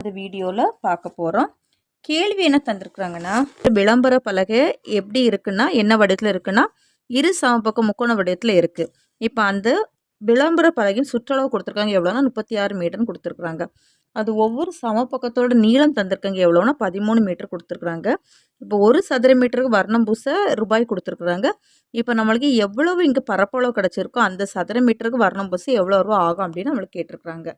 இந்த வீடியோவில் பார்க்க போகிறோம். கேள்வி என்ன தந்திருக்கிறாங்கன்னா, விளம்பர பலகை எப்படி இருக்குன்னா என்ன வடிவத்தில் இருக்குன்னா இரு சமபக்க முக்கோண வடிவத்தில் இருக்குது. இப்போ அந்த விளம்பர பலகையின் சுற்றளவு கொடுத்துருக்காங்க எவ்வளோனா 36 மீட்டர்னு கொடுத்துருக்குறாங்க. அது ஒவ்வொரு சமபக்கத்தோட நீளம் தந்திருக்காங்க எவ்வளோனா 13 மீட்டர் கொடுத்துருக்குறாங்க. இப்போ ஒரு சதுர மீட்டருக்கு வர்ணம் பூச ரூபாய் கொடுத்துருக்குறாங்க. இப்போ நம்மளுக்கு எவ்வளவு இங்கே பரப்பளவு கிடச்சிருக்கோ அந்த சதுர மீட்டருக்கு வர்ணம் பூச எவ்வளோ ரூபா ஆகும் அப்படின்னு நம்மளுக்கு கேட்டிருக்கிறாங்க.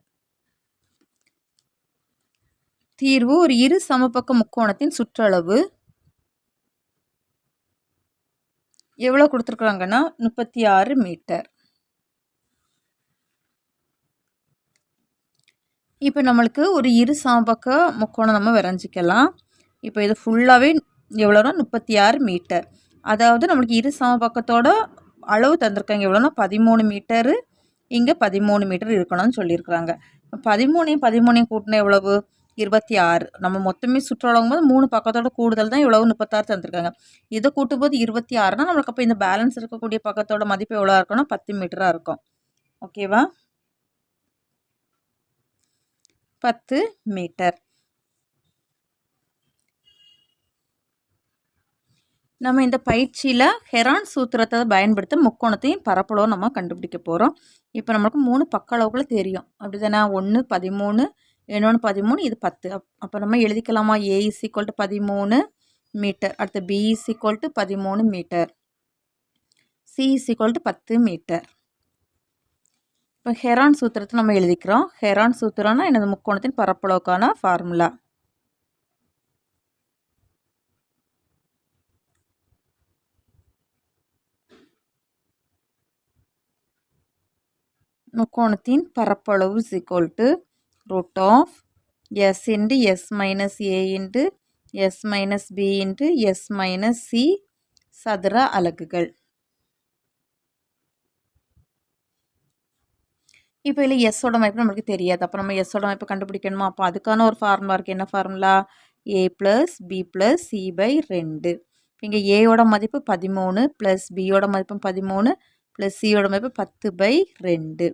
தீர்வு ஒரு இரு சமபக்க முக்கோணத்தின் சுற்றளவு எவ்வளோ கொடுத்துருக்குறாங்கன்னா 36 மீட்டர். இப்போ நம்மளுக்கு ஒரு இரு சமபக்க முக்கோணம் நம்ம வரைஞ்சிக்கலாம். இப்போ இது ஃபுல்லாகவே எவ்வளோனா 36 மீட்டர். அதாவது நம்மளுக்கு இரு சமபக்கத்தோட அளவு தந்திருக்காங்க எவ்வளோனா 13 மீட்டரு, இங்கே 13 மீட்டர் இருக்கணும்னு சொல்லியிருக்கிறாங்க. 13 கூட்டினா எவ்வளவு 26. நம்ம மொத்தமே சுற்றளவும் போது 3 பக்கத்தோட கூடுதல் தான் எவ்வளவு 36 தந்திருக்காங்க. இதை கூட்டும்போது 26னா நம்மளுக்கு அப்போ இந்த பேலன்ஸ் இருக்கக்கூடிய பக்கத்தோட மதிப்பு எவ்வளோ இருக்குன்னா 10 மீட்டராக இருக்கும். ஓகேவா? 10 மீட்டர். நம்ம இந்த பயிற்சியில் ஹெரான் சூத்திரத்தை பயன்படுத்த முக்கோணத்தையும் பரப்பளவும் நம்ம கண்டுபிடிக்க போகிறோம். இப்போ நம்மளுக்கு 3 பக்க அளவுகளை தெரியும் அப்படி தானே. 1 13, இன்னொன்று 13, இது 10. அப்போ நம்ம எழுதிக்கலாமா? A = 13 மீட்டர், அடுத்து B = 13 மீட்டர், C = 10 மீட்டர். இப்போ ஹெரான் சூத்திரத்தை நம்ம எழுதிக்கிறோம். ஹெரான் சூத்திரம்னா எனது முக்கோணத்தின் பரப்பளவுக்கான ஃபார்முலா. முக்கோணத்தின் பரப்பளவு = √S × S - A × S - B × S - C சதுர அலகுகள். இப்போ இதில் எஸ்ஸோட மதிப்பு நம்மளுக்கு தெரியாது. அப்போ நம்ம எஸ்ஸோட மதிப்பு கண்டுபிடிக்கணுமா? அப்போ அதுக்கான ஒரு ஃபார்முலா இருக்குது. என்ன ஃபார்முலா? A + B + C/2. இங்கே ஏயோட மதிப்பு 13 ப்ளஸ் பியோட மதிப்பு 13 ப்ளஸ் சியோட மதிப்பு 10/2.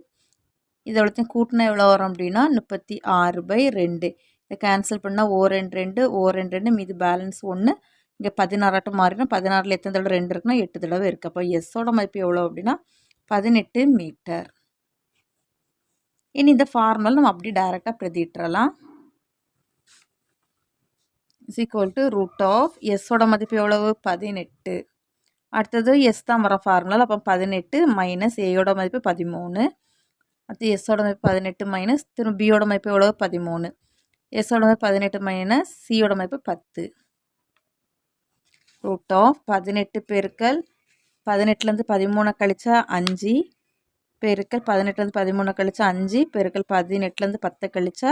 இது எவ்வளோத்தையும் கூட்டினா எவ்வளோ வரும் அப்படின்னா 36/2. இதை கேன்சல் பண்ணால் ஓ 2 2 ஓ 2 2 மீது பேலன்ஸ் 1. இங்கே 16 மாறினா 16ல் எத்தனை தடவை 2 இருக்குன்னா 8 தடவை இருக்குது. அப்போ எஸ்ஸோட மதிப்பு எவ்வளோ அப்படின்னா 18 மீட்டர். இனி இந்த ஃபார்முலா நம்ம அப்படி டைரெக்டாக பிரதிட்டுறலாம். = எஸ்ஸோட மதிப்பு எவ்வளவு 18. அடுத்தது எஸ் தான் வர ஃபார்முலா. அப்போ 18 மைனஸ் ஏயோட மதிப்பு 13. அடுத்து எஸ்ஸோட மதிப்பு 18 மைனஸ் திரும்ப பியோட மதிப்பு எவ்வளவு 13. எஸ்ஸோட மதிப்பு 18 மைனஸ் சியோட மதிப்பு 10. √18 பெருக்கல் 18லேருந்து 13 கழிச்சா 5 பெருக்கல் 18லேருந்து 13 கழிச்சா 5 பெருக்கல் 18லேருந்து 10 கழிச்சா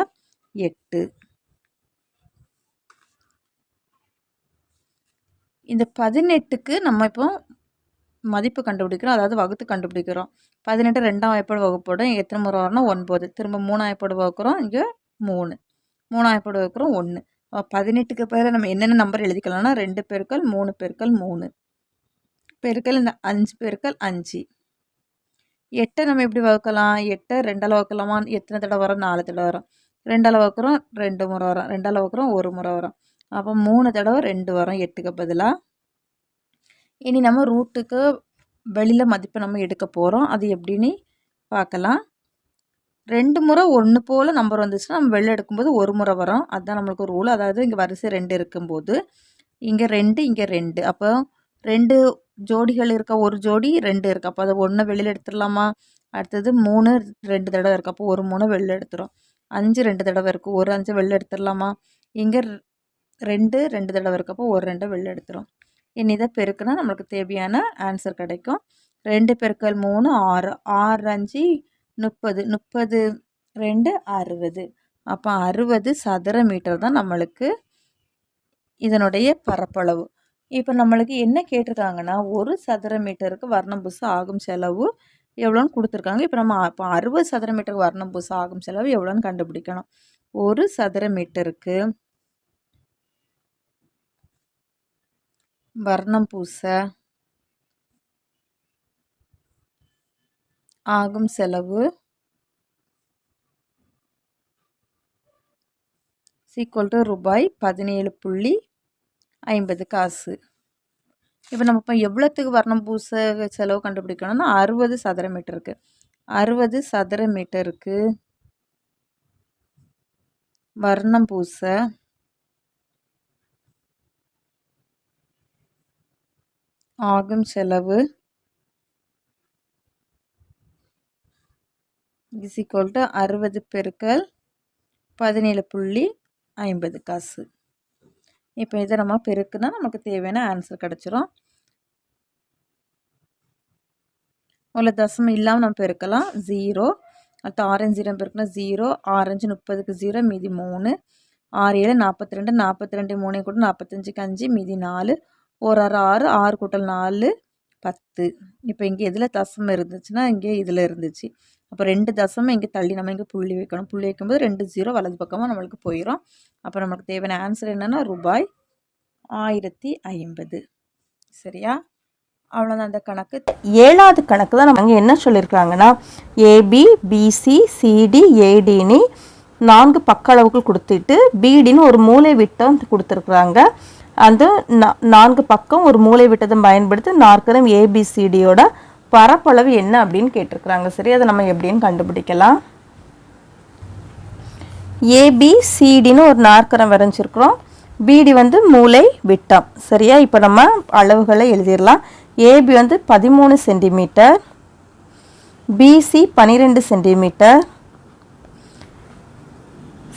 8. இந்த 18க்கு நம்ம இப்போ மதிப்பு கண்டுபிடிக்கிறோம், அதாவது வகுத்து கண்டுபிடிக்கிறோம். 18 2ஆம் வாய்ப்பாடு வகுப்போடும் எத்தனை முறை வரணும் 9. திரும்ப 3ஆம் வாய்ப்பாடு வகுக்கிறோம், இங்கே 3. 3ஆம் வாய்ப்பாடு வகுக்கிறோம் 1. 18க்கு பதிலாக நம்ம என்னென்ன நம்பர் எழுதிக்கலாம்னா 2 பெருக்கல் 3 பெருக்கல் 3 பெருக்கல் இந்த 5 பெருக்கல் 5. 8 நம்ம எப்படி வகுக்கலாம்? 8 2ஆல் வகுக்கலாமா? எத்தனை தடவை வரும்? 4 தடவை வரும். 2ஆல் வகுக்கிறோம் 2 முறை வரும். 2ஆல் வகுக்கிறோம் 1 முறை வரும். அப்போ 3 தடவை 2 வரும் 8க்கு பதிலாக. இனி நம்ம ரூட்டுக்கு வெளியில் மதிப்பு நம்ம எடுக்க போகிறோம். அது எப்படின்னு பார்க்கலாம். 2 முறை 1 போல் நம்பர் வந்துச்சுன்னா நம்ம வெளில எடுக்கும்போது 1 முறை வரும். அதுதான் நம்மளுக்கு ரூல். அதாவது இங்கே வரிசை 2 இருக்கும்போது இங்கே 2 இங்கே 2. அப்போ 2 ஜோடிகள் இருக்க, ஒரு ஜோடி 2 இருக்குது. அப்போ அதை 1 வெளியில் எடுத்துடலாமா? அடுத்தது 3 2 தடவை இருக்குது. அப்போ ஒரு 3 வெளியில் எடுத்துரும். 5 2 தடவை இருக்குது. ஒரு 5 வெளியில் எடுத்துடலாமா? இங்கே 2 2 தடவை இருக்குது. அப்போ ஒரு 2 வெளியில் எடுத்துரும். இனி இதை பெருக்குனா நம்மளுக்கு தேவையான ஆன்சர் கிடைக்கும். 2 பெருக்கல் 3 6. 6 5 30. 30 2 60. அப்போ 60 சதுர மீட்டர் தான் நம்மளுக்கு இதனுடைய பரப்பளவு. இப்போ நம்மளுக்கு என்ன கேட்டிருக்காங்கன்னா ஒரு சதுர மீட்டருக்கு வர்ணம் பூச ஆகும் செலவு எவ்வளோன்னு கொடுத்துருக்காங்க. இப்போ நம்ம 60 சதுர மீட்டருக்கு வர்ணம் பூச ஆகும் செலவு எவ்வளோன்னு கண்டுபிடிக்கணும். ஒரு சதுர மீட்டருக்கு வர்ணம் பூச ஆகும் செலவு ரூபாய் 17.50 இப்போ நம்ம இப்போ எவ்வளோத்துக்கு வர்ணம் பூச செலவு கண்டுபிடிக்கணும்னா 60 சதுர மீட்டருக்கு 60 சதுர மீட்டருக்கு வர்ணம் பூச ஆகும் செலவு இஸ் ஈக்குவல் டு 60 பெருக்கல் 17.50 இப்போ இதை நம்ம பெருக்குனா நமக்கு தேவையான ஆன்சர் கிடச்சிரும். உள்ள தசமம் இல்லாமல் நம்ம பெருக்கலாம். 0 அடுத்து 6 0 பெருக்குனா 0 6 5 30க்கு 0 மீதி 3 6 7 42 42 3 கூட 45க்கு 5 மீதி 4 ஒரு 6 6 கூட்டல் 4 10. இப்போ இங்கே எதில் தசமம் இருந்துச்சுன்னா இங்கே இதில் இருந்துச்சு. அப்போ 2 தசமம் இங்கே தள்ளி நம்ம இங்கே புள்ளி வைக்கணும். புள்ளி வைக்கும்போது 2 0 வலது பக்கமாக நம்மளுக்கு போயிடும். அப்போ நமக்கு தேவையான ஆன்சர் என்னென்னா ரூபாய் 1050. சரியா? அவ்வளோதான் அந்த கணக்கு. 7வது கணக்கு தான் நம்ம என்ன சொல்லியிருக்காங்கன்னா ஏபி பிசி சிடி ஏடின்னு 4 பக்க அளவுகள் கொடுத்துட்டு பிடின்னு ஒரு மூலை விட்டம் கொடுத்துருக்குறாங்க. அந்த 4 பக்கம் ஒரு மூலை விட்டதை பயன்படுத்தி நாற்கரம் ஏபிசிடியோட பரப்பளவு என்ன அப்படின்னு கேட்டிருக்கிறாங்க. சரி, அதை நம்ம எப்படின்னு கண்டுபிடிக்கலாம். ஏபிசிடின்னு ஒரு நாற்கரம் வரைஞ்சிருக்கிறோம். பிடி வந்து மூலை விட்டம். சரியா? இப்போ நம்ம அளவுகளை எழுதிடலாம். ஏபி வந்து 13 centimetre, BC 12 centimetre,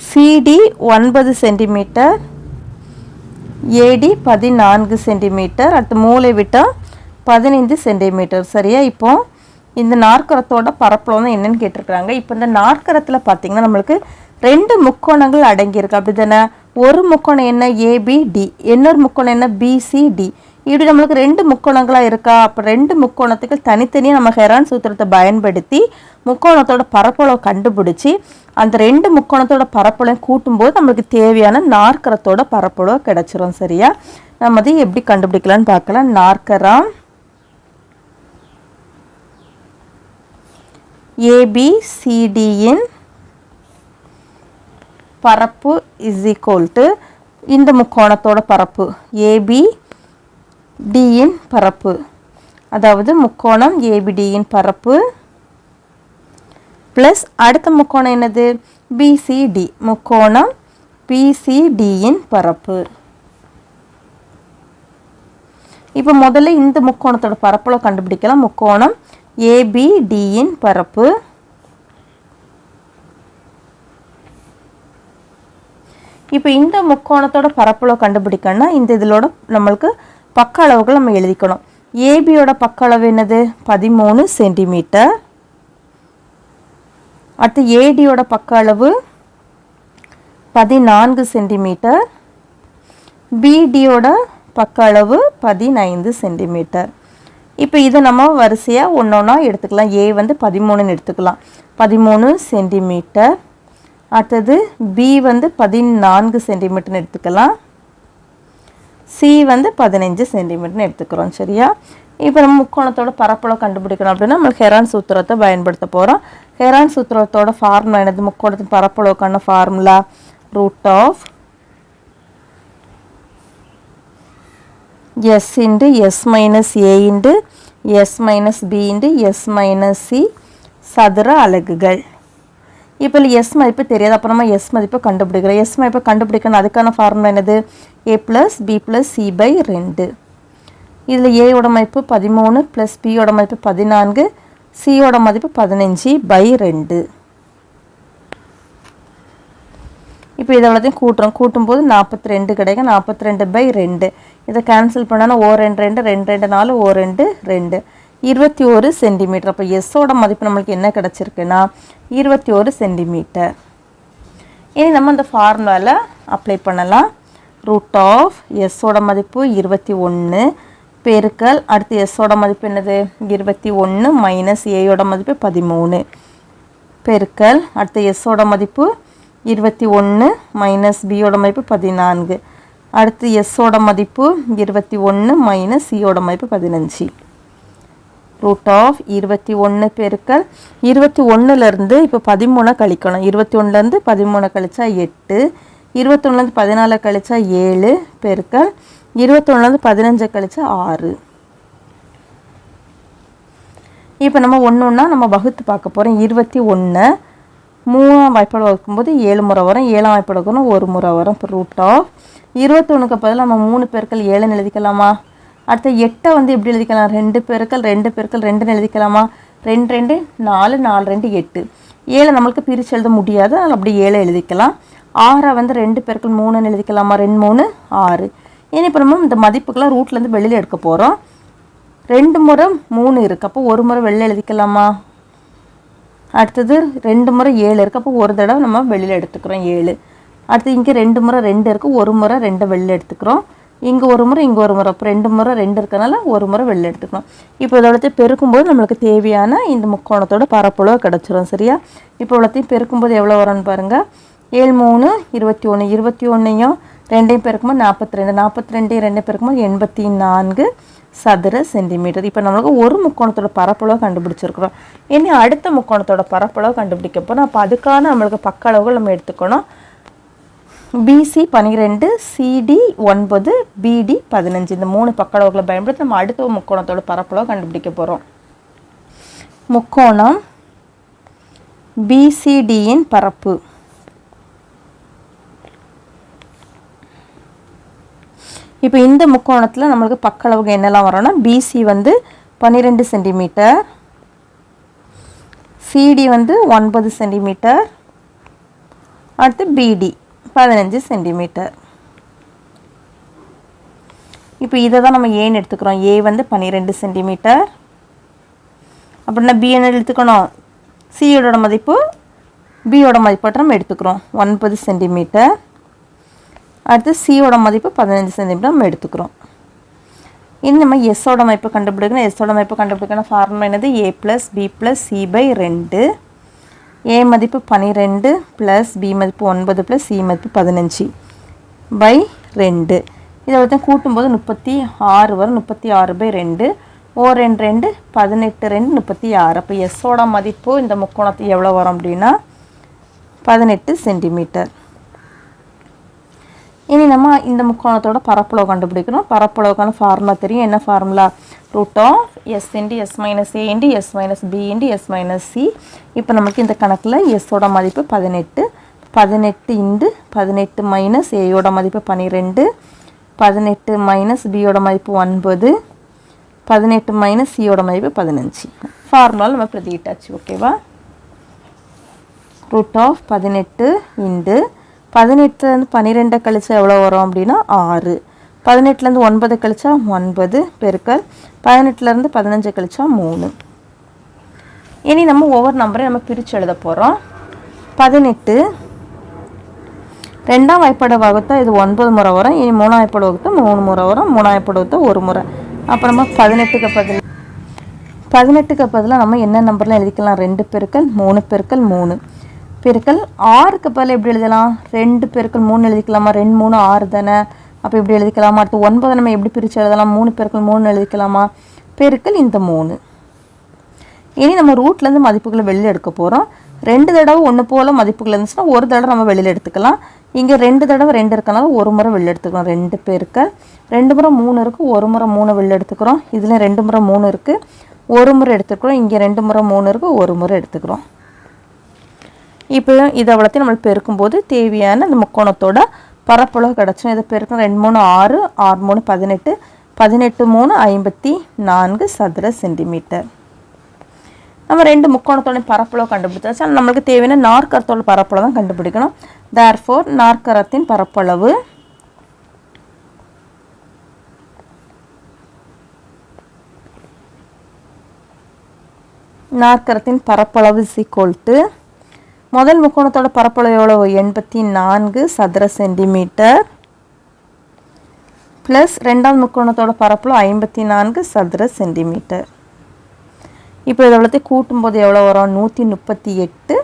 CD 9 centimetre, AD 14 centimetre, அடுத்து மூலை விட்டம் 15 சென்டிமீட்டர். சரியா? இப்போ இந்த நாற்கரத்தோட பரப்பளவு தான் என்னன்னு கேட்டிருக்கிறாங்க. இப்போ இந்த நாற்கரத்தில் பார்த்தீங்கன்னா நம்மளுக்கு 2 முக்கோணங்கள் அடங்கியிருக்கு. அப்படி தானே? ஒரு முக்கோணம் என்ன ஏபிடி, இன்னொரு முக்கோணம் என்ன பிசிடி. இப்படி நம்மளுக்கு 2 முக்கோணங்களாக இருக்கா? அப்போ 2 முக்கோணத்துக்கு தனித்தனியாக நம்ம ஹெரான் சூத்திரத்தை பயன்படுத்தி முக்கோணத்தோட பரப்பளவை கண்டுபிடிச்சி அந்த 2 முக்கோணத்தோட பரப்பளவை கூட்டும்போது நம்மளுக்கு தேவையான நாற்கரத்தோட பரப்பளவு கிடைச்சிரும். சரியா? நம்ம அதை எப்படி கண்டுபிடிக்கலான்னு பார்க்கலாம். நாற்கரம் ஏபிசிடியின் பரப்பு இஸ் ஈக்குவல் டு இந்த முக்கோணத்தோட பரப்பு ஏபிடியின் பரப்பு, அதாவது முக்கோணம் ஏபிடியின் பரப்பு ப்ளஸ் அடுத்த முக்கோணம் என்னது பிசிடி, முக்கோணம் பிசிடியின் பரப்பு. இப்போ முதல்ல இந்த முக்கோணத்தோட பரப்பளவு கண்டுபிடிக்கலாம். முக்கோணம் ஏபிடியின் பரப்பு இப்போ இந்த முக்கோணத்தோட பரப்பளவு கண்டுபிடிக்கணும்னா இந்த இதிலோட நம்மளுக்கு பக்க அளவுகள் நம்ம எழுதிக்கணும். ஏபியோட பக்க அளவு என்னது 13 சென்டிமீட்டர், அடுத்து ஏடியோட பக்க அளவு 14 சென்டிமீட்டர், பிடியோட பக்க அளவு 15 சென்டிமீட்டர். இப்போ இதை நம்ம வரிசையாக ஒன்றா எடுத்துக்கலாம். ஏ வந்து 13ன்னு எடுத்துக்கலாம், 13 சென்டிமீட்டர். அடுத்தது பி வந்து 14 சென்டிமீட்டர்னு எடுத்துக்கலாம், சி வந்து 15 சென்டிமீட்டர்னு எடுத்துக்கிறோம். சரியா? இப்போ நம்ம முக்கோணத்தோட பரப்பளவு கண்டுபிடிக்கணும் அப்படின்னா நம்ம ஹெரான் சூத்திரத்தை பயன்படுத்த போகிறோம். ஹெரான் சூத்திரத்தோட ஃபார்முலா என்னது? முக்கோணத்தின் பரப்பளவுக்கான formula root of S into S minus A into S minus B into S minus C சதுர அலகுகள். இப்போ எஸ் மதிப்பு தெரியாது, அப்போ நம்ம எஸ் மதிப்பை கண்டுபிடிக்கிறோம். எஸ் மதிப்பை கண்டுபிடிக்கணும், அதுக்கான ஃபார்முலா என்னது? A plus B plus C by 2. இதில் ஏயோட மதிப்பு 13 ப்ளஸ் பியோட மதிப்பு 14, சியோட மதிப்பு 15 பை 2. இப்போ இதை எவ்வளோத்தையும் கூட்டுறோம். கூட்டும்போது 42 கிடைக்கும். 42 பை 2 இதை கேன்சல் பண்ணோன்னா ஓ 2 2 2 2 4 ஓ 2 2 21 சென்டிமீட்டர். அப்போ எஸ்ஸோட மதிப்பு நம்மளுக்கு என்ன கிடச்சிருக்குன்னா 21 சென்டிமீட்டர். இனி நம்ம இந்த ஃபார்முலாவில் அப்ளை பண்ணலாம். ரூட் ஆஃப் எஸ்ஸோட மதிப்பு 21 பெருக்கல் அடுத்து எஸ்ஸோட மதிப்பு என்னது 21 மைனஸ் ஏயோட மதிப்பு 13 பெருக்கல் அடுத்து எஸ்ஸோட மதிப்பு 21 மைனஸ் பியோட மதிப்பு 14 அடுத்து எஸ்ஸோட மதிப்பு 21 மைனஸ் சியோட மதிப்பு 15. ரூட் ஆஃப் 21 பெருக்கல் 21லேருந்து இப்போ 13 கழிக்கணும். 21லேருந்து 13 கழிச்சா 8, 21லேருந்து 14 கழிச்சா 7 பெருக்கல் 21லேருந்து 15 கழிச்சா 6. இப்போ நம்ம ஒன்று ஒன்றா நம்ம வகுத்து பார்க்க போகிறோம். 21 3ஆம் வாய்ப்பாடு வகுக்கும்போது 7 முறை வரும், 7ஆம் வாய்ப்பாடு வகுக்கணும் 1 முறை வரும். இப்போ √21க்கு பதில் நம்ம 3 பெருக்கல் 7ன்னு எழுதிக்கலாமா? அடுத்து 8 வந்து எப்படி எழுதிக்கலாம்? 2 பெருக்கல் 2 பெருக்கல் 2ன்னு எழுதிக்கலாமா? 2 2 4 4 2 8. 7 நம்மளுக்கு பிரித்து எழுத முடியாது, அதனால் அப்படி 7 எழுதிக்கலாம். 6 வந்து 2 பெருக்கல் 3ன்னு எழுதிக்கலாமா? 2 3 6. ஏன்னா இப்போ நம்ம இந்த மதிப்புக்கெல்லாம் ரூட்லேருந்து வெளியில் எடுக்க போகிறோம். 2 முறை 3 இருக்குது, அப்போ 1 முறை வெளியில் எழுதிக்கலாமா? அடுத்தது 2 முறை 7 இருக்குது, அப்போ ஒரு தடவை நம்ம வெளியில் எடுத்துக்கிறோம் 7. அடுத்து இங்கே 2 முறை 2 இருக்குது, 1 முறை 2 வெளியில் எடுத்துக்கிறோம். இங்கே 1 முறை இங்கே 1 முறை, அப்போ 2 முறை 2 இருக்கனால 1 முறை வெளியில் எடுத்துக்கணும். இப்போ இதோடத்தையும் பெருக்கும்போது நம்மளுக்கு தேவையான இந்த முக்கோணத்தோட பரப்பளவு கிடச்சிரும். சரியா? இப்போ இவ்வளோத்தையும் பெருக்கும்போது எவ்வளோ வரும்னு பாருங்கள். 7 3 21, 21யும் 2யும் பெருக்கும்போது 42, 42 2 பெருக்கும்போது 84 சதுர சென்டிமீட்டர். இப்போ நம்மளுக்கு ஒரு முக்கோணத்தோட பரப்பளவு கண்டுபிடிச்சிருக்கிறோம். இனி அடுத்த முக்கோணத்தோட பரப்பளவு கண்டுபிடிக்க போகிறோம். அப்போ அதுக்கான நம்மளுக்கு பக்க அளவுகள் நம்ம எடுத்துக்கணும். BC 12, CD 9, BD 15. இந்த 3 பக்க அளவுகளை பயன்படுத்தி நம்ம அடுத்த முக்கோணத்தோட பரப்பளவு கண்டுபிடிக்க போகிறோம். முக்கோணம் BCDயின் பரப்பு இப்போ இந்த முக்கோணத்தில் நம்மளுக்கு பக்க அளவுக்கு என்னெல்லாம் வரும்னா, BC வந்து 12 சென்டிமீட்டர், CD வந்து 9 சென்டிமீட்டர், அடுத்து BD 15 சென்டிமீட்டர். இப்போ இதை தான் நம்ம ஏன்னு எடுத்துக்கிறோம். A வந்து 12 சென்டிமீட்டர். அப்படின்னா B என்ன எடுத்துக்கணும்? சியோட மதிப்பு பியோட மதிப்பாட்ட நம்ம எடுத்துக்கிறோம் 9 சென்டிமீட்டர். அடுத்து சியோட மதிப்பு 15 சென்டிமீட்டர் நம்ம எடுத்துக்கிறோம். இனி நம்ம எஸ்ஸோட மதிப்பு கண்டுபிடிக்கணும். எஸ்ஸோட மதிப்பு கண்டுபிடிக்கணும் ஃபார்முலா என்னது? A + B + C/2. A மதிப்பு 12 + B மதிப்பு 9 + C மதிப்பு 15/2. இதை வந்து கூட்டும்போது 36 வரும். 36/2 ஓ 2 2 18 2 36. அப்போ எஸ்ஸோட மதிப்பு இந்த முக்கோணத்துக்கு எவ்வளோ வரும் அப்படின்னா 18 சென்டிமீட்டர். இனி நம்ம இந்த முக்கோணத்தோட பரப்பளவு கண்டுபிடிக்கணும். பரப்பளவுக்கான ஃபார்முலா தெரியும். என்ன formula? √S × S - A × S - B × S - C. இப்போ நமக்கு இந்த கணக்கில் எஸ்ஸோட மதிப்பு 18, 18 × 18 - Aயோட மதிப்பு 12, 18 - Bயோட மதிப்பு 9, 18 - Cயோட மதிப்பு 15. ஃபார்முலாவில் நம்ம பிரதியிட்டாச்சு. ஓகேவா? √18 × 18லேருந்து 12 கழிச்சா எவ்வளோ வரும் அப்படின்னா 6. 18லேருந்து 9 கழிச்சா 9 பெருக்கல் 18லேருந்து 15 கழிச்சா 3. இனி நம்ம ஒவ்வொரு நம்பரையும் நம்ம பிரித்து எழுத போகிறோம். 18 2ஆம் வாய்ப்பாடு வகுத்தா இது 9 முறை வரும். இனி 3ஆம் வாய்ப்பாடு வகுத்தா 3 முறை வரும். 3ஆம் வாய்ப்பாடு வகுத்தா 1 முறை. அப்புறமா 18க்கு பதிலாக நம்ம என்ன நம்பர்லாம் எழுதிக்கலாம்? 2 பெருக்கல் 3 பெருக்கல் 3 பெருக்கல் 6க்கு பதில் எப்படி எழுதலாம்? 2 பெருக்கல் 3 எழுதிக்கலாமா? 2 3 6 தானே. அப்போ இப்படி எழுதிக்கலாமா? அடுத்து 9 நம்ம எப்படி பிரித்து எழுதலாம்? 3 பெருக்கல் 3 எழுதிக்கலாமா? பெருக்கல் இந்த 3. இனி நம்ம ரூட்லேருந்து மதிப்புகளை வெளியில் எடுக்க போகிறோம். 2 தடவை ஒன்று போல் மதிப்புகள் இருந்துச்சுன்னா ஒரு தடவை நம்ம வெளியில் எடுத்துக்கலாம். இங்கே 2 தடவை 2 இருக்கனால ஒரு முறை வெளியில் எடுத்துக்கிறோம். 2 பெருக்கல் 2 முறை 3 இருக்குது, ஒரு முறை 3 வெளியில் எடுத்துக்கிறோம். இதில் 2 முறை 3 இருக்குது, ஒரு முறை எடுத்துக்கிறோம். இங்கே 2 முறை 3 இருக்குது, ஒரு முறை எடுத்துக்கிறோம். இப்போ இதை அவ்வளோத்தையும் நம்மளுக்கு பெருக்கும்போது தேவையான அந்த முக்கோணத்தோட பரப்பளவு கிடச்சோம். இதை பெருக்கும் 2 3 6, 6 3 18, 18 3 54 சதுர சென்டிமீட்டர். நம்ம 2 முக்கோணத்தோட பரப்பளவு கண்டுபிடிச்சாச்சு. ஆனால் நம்மளுக்கு தேவையான நாற்கரத்தோட பரப்பளவு தான் கண்டுபிடிக்கணும். தேர்ஃபோர் நாற்கரத்தின் பரப்பளவு = முதல் முக்கோணத்தோட பரப்பளவு எவ்வளவு? 84 சதுர சென்டிமீட்டர் ப்ளஸ் ரெண்டாவது முக்கோணத்தோட பரப்பளவு 54 சதுர சென்டிமீட்டர். இப்போ இதை எவ்வளோத்தையும் கூட்டும்போது எவ்வளோ வரும்? 138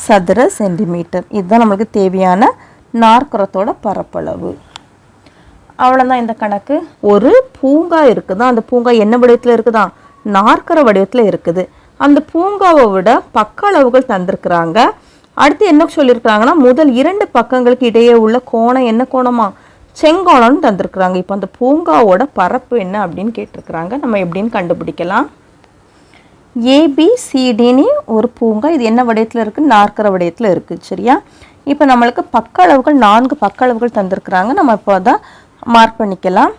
சதுர சென்டிமீட்டர். இதுதான் நம்மளுக்கு தேவையான நாற்கரத்தோட பரப்பளவு. அவ்வளோதான் இந்த கணக்கு. ஒரு பூங்கா இருக்குதான். அந்த பூங்கா என்ன வடிவத்தில் இருக்குதான்? நாற்கர வடிவத்தில் இருக்குது. அந்த பூங்காவை விட பக்க அளவுகள் தந்திருக்கிறாங்க. அடுத்து என்ன சொல்லியிருக்கிறாங்கன்னா முதல் 2 பக்கங்களுக்கு இடையே உள்ள கோணம் என்ன கோணமா, செங்கோணம்னு தந்திருக்கிறாங்க. இப்போ அந்த பூங்காவோட பரப்பு என்ன அப்படின்னு கேட்டிருக்கிறாங்க. நம்ம எப்படின்னு கண்டுபிடிக்கலாம். ஏபிசிடின்னு ஒரு பூங்கா, இது என்ன வடிவத்தில் இருக்குது, நாற்கர வடிவத்தில் இருக்குது. சரியா, இப்போ நம்மளுக்கு பக்க அளவுகள் 4 பக்க அளவுகள் தந்திருக்கிறாங்க. நம்ம இப்போ தான் மார்க் பண்ணிக்கலாம்.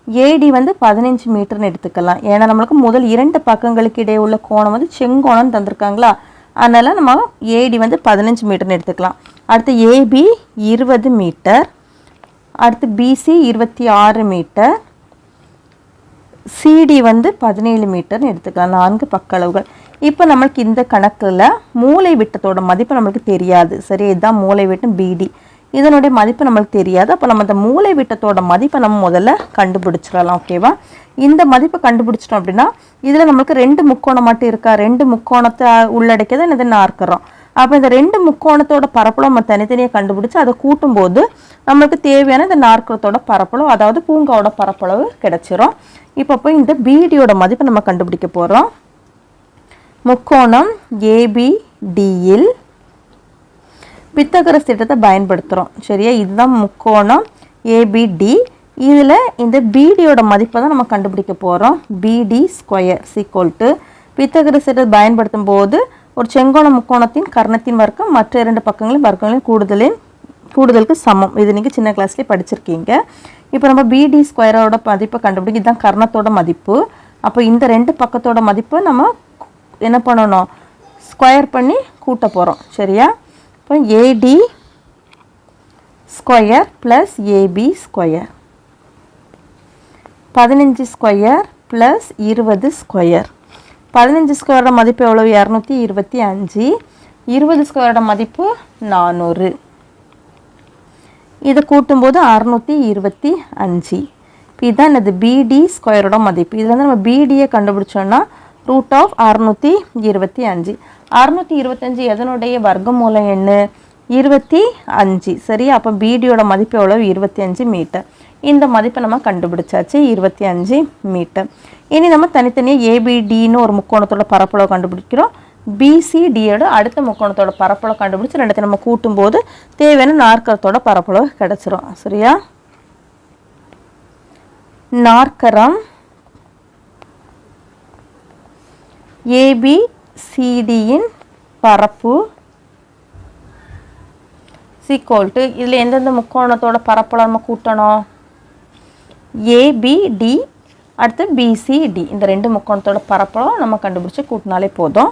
ஏடி வந்து 15 மீட்டர்னு எடுத்துக்கலாம். ஏன்னா நம்மளுக்கு முதல் 2 பக்கங்களுக்கு இடையே உள்ள கோணம் வந்து செங்கோணம் தந்திருக்காங்களா, அதனால் நம்ம ஏடி வந்து 15 மீட்டர்னு எடுத்துக்கலாம். அடுத்து ஏபி 20 மீட்டர், அடுத்து பிசி 26 மீட்டர், சிடி வந்து 17 மீட்டர்னு எடுத்துக்கலாம். 4 பக்க அளவுகள். இப்போ நம்மளுக்கு இந்த கணக்கில் மூளை விட்டத்தோட மதிப்பு நம்மளுக்கு தெரியாது. சரி, இதுதான் மூளை விட்டம் பிடி, இதனுடைய மதிப்பு நம்மளுக்கு தெரியாது. அப்போ நம்ம அந்த மூளை விட்டத்தோட மதிப்பை நம்ம முதல்ல கண்டுபிடிச்சிடலாம். ஓகேவா, இந்த மதிப்பை கண்டுபிடிச்சிட்டோம் அப்படின்னா இதில் நம்மளுக்கு 2 முக்கோணம் மட்டும் இருக்கா, 2 முக்கோணத்தை உள்ளடக்கியதை இதை நாற்கரம். அப்போ இந்த 2 முக்கோணத்தோட பரப்பளவு நம்ம தனித்தனியாக கண்டுபிடிச்சி அதை கூட்டும்போது நம்மளுக்கு தேவையான இந்த நாற்கரத்தோட பரப்பளவு, அதாவது பூங்காவோட பரப்பளவு கிடைச்சிரும். இப்போ போய் இந்த பிடியோட மதிப்பை நம்ம கண்டுபிடிக்க போகிறோம். முக்கோணம் ஏபிடியில் பித்தகரஸ் திட்டத்தை பயன்படுத்துகிறோம். சரியா, இதுதான் முக்கோணம் ஏபிடி. இதில் இந்த பிடியோட மதிப்பை தான் நம்ம கண்டுபிடிக்க போகிறோம். பிடி ஸ்கொயர் = பித்தகரஸ் திட்டத்தை பயன்படுத்தும் போது ஒரு செங்கோண முக்கோணத்தின் கர்ணத்தின் வர்க்கம் மற்ற 2 பக்கங்களின் வர்க்கங்களின் கூடுதலுக்கு சமம். இது நீங்கள் சின்ன கிளாஸ்லேயே படிச்சிருக்கீங்க. இப்போ நம்ம பிடி ஸ்கொயரோட மதிப்பை கண்டுபிடிக்க, இதுதான் கர்ணத்தோட மதிப்பு. அப்போ இந்த 2 பக்கத்தோட மதிப்பை நம்ம என்ன பண்ணணும், ஸ்கொயர் பண்ணி கூட்ட போகிறோம். சரியா, இப்போ AD square plus AB square 15 square plus 20 square. 15 ஸ்கொயரோட மதிப்பு எவ்வளவு, 225. 20 ஸ்கொயரோட மதிப்பு 400. இதை கூட்டும்போது 625. இப்போ இதுதான் என்னது, பிடி ஸ்கொயரோட மதிப்பு. இதில் வந்து நம்ம பிடியை கண்டுபிடிச்சோன்னா √625. 625 எதனுடைய வர்க்கமூலம் என்ன, 25. சரி, அப்போ பிடியோட மதிப்பு எவ்வளவு, 25 மீட்டர். இந்த மதிப்பை நம்ம கண்டுபிடிச்சாச்சு, 25 மீட்டர். இனி நம்ம தனித்தனியாக ஏபிடின்னு ஒரு முக்கோணத்தோட பரப்பளவு கண்டுபிடிக்கிறோம். பிசிடியோட அடுத்த முக்கோணத்தோட பரப்பளவு கண்டுபிடிச்சி ரெண்டுத்தையும் நம்ம கூட்டும்போது தேவையான நாற்கரத்தோட பரப்பளவு கிடைச்சிரும். சரியா, நாற்கரம் ஏபிசிடியின் பரப்பு = இதில் எந்தெந்த முக்கோணத்தோட பரப்பளவு நம்ம கூட்டணும், ஏபிடி அடுத்து பிசிடி, இந்த 2 முக்கோணத்தோட பரப்பளவு நம்ம கண்டுபிடிச்சி கூட்டினாலே போதும்.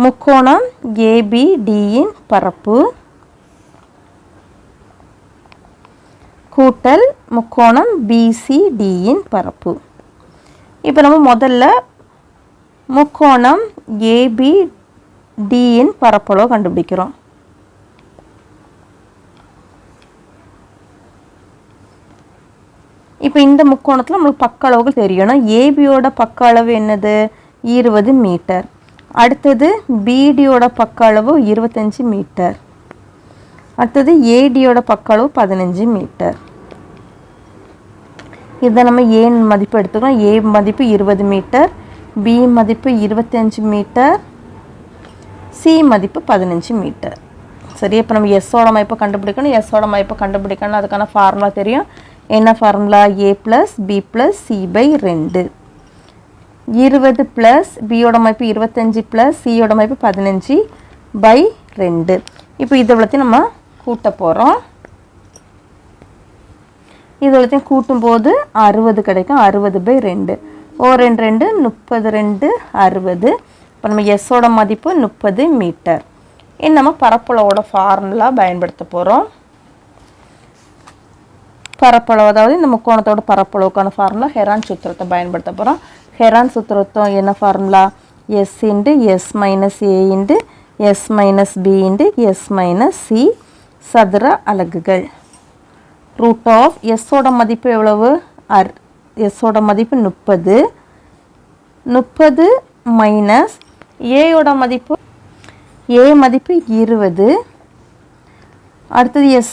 முக்கோணம் ஏபிடியின் பரப்பு கூட்டல் முக்கோணம் பிசிடியின் பரப்பு. இப்போ நம்ம முதல்ல முக்கோணம் ஏபிடியின் பரப்பளவு கண்டுபிடிக்கிறோம். இப்போ இந்த முக்கோணத்தில் நம்மளுக்கு பக்க அளவுகள் தெரியணும். ஏபியோட பக்க அளவு என்னது, 20 மீட்டர். அடுத்தது பிடியோட பக்க அளவு 25 மீட்டர். அடுத்தது ஏடியோட பக்க அளவு 15 மீட்டர். இதை நம்ம ஏ மதிப்பு எடுத்துக்கலாம். ஏ மதிப்பு 20 மீட்டர், பி மதிப்பு 25 மீட்டர், சி மதிப்பு 15 மீட்டர். சரி, இப்போ நம்ம எஸ்ஸோட மதிப்பை கண்டுபிடிக்கணும். எஸ்ஸோட மதிப்பை கண்டுபிடிக்கணும், அதுக்கான ஃபார்முலா தெரியும். என்ன formula, a + b + c/2. 20 plus பியோட மதிப்பு 25 ப்ளஸ் சியோட மதிப்பு 15/2. இப்போ இது எல்லாத்தையும் நம்ம கூட்ட போகிறோம். இது எல்லாத்தையும் கூட்டும்போது 60 கிடைக்கும். 60/2. 2 2 32 60. இப்போ நம்ம எஸ்ஸோட மதிப்பு 30 மீட்டர். நம்ம பரப்பளவோட ஃபார்முலா பயன்படுத்த போகிறோம். பரப்பளவு, அதாவது இந்த முக்கோணத்தோட பரப்பளவுக்கான ஃபார்முலா ஹெரான் சூத்திரத்தை பயன்படுத்த போகிறோம். ஹெரான் சூத்திரத்தை என்ன formula, s × s - a × s - b × s - c சதுர அலகுகள். √s ஓட மதிப்பு எவ்வளவு, s ஓட மதிப்பு 30. 30 மைனஸ் ஏயோட மதிப்பு, a மதிப்பு 20. அடுத்தது s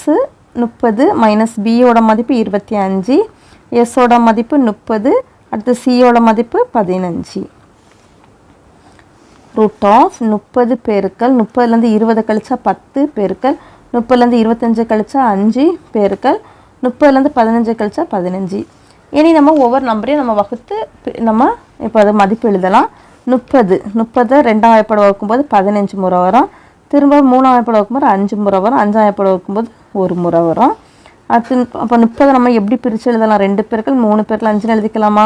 30 மைனஸ் பியோட மதிப்பு 25. எஸ்ஸோட மதிப்பு 30. அடுத்து சியோட மதிப்பு 15. ரூட் ஆஃப் 30 பெருக்கல் 30லேருந்து 20 கழிச்சா 10 பெருக்கல் 30லேருந்து 25 கழிச்சா 5 பெருக்கல் 30லேருந்து 15 கழிச்சா 15. இனி நம்ம ஒவ்வொரு நம்பரையும் நம்ம வகுத்து நம்ம இப்போ அதை மதிப்பு எழுதலாம். 30 2ஆம் வாய்ப்பாடு வகுக்கும்போது 15 முறை வரும். திரும்ப 3ஆம் வாய்ப்பாடு வகுக்கும்போது 5 முறை வரும். 5ஆம் வாய்ப்பாடு வகுக்கும்போது 1 முறை வரும். அடுத்து அப்போ 30 நம்ம எப்படி பிரித்து எழுதலாம்? 2 பெருக்கல் 3 பெருக்கல் 5ன்னு எழுதிக்கலாமா?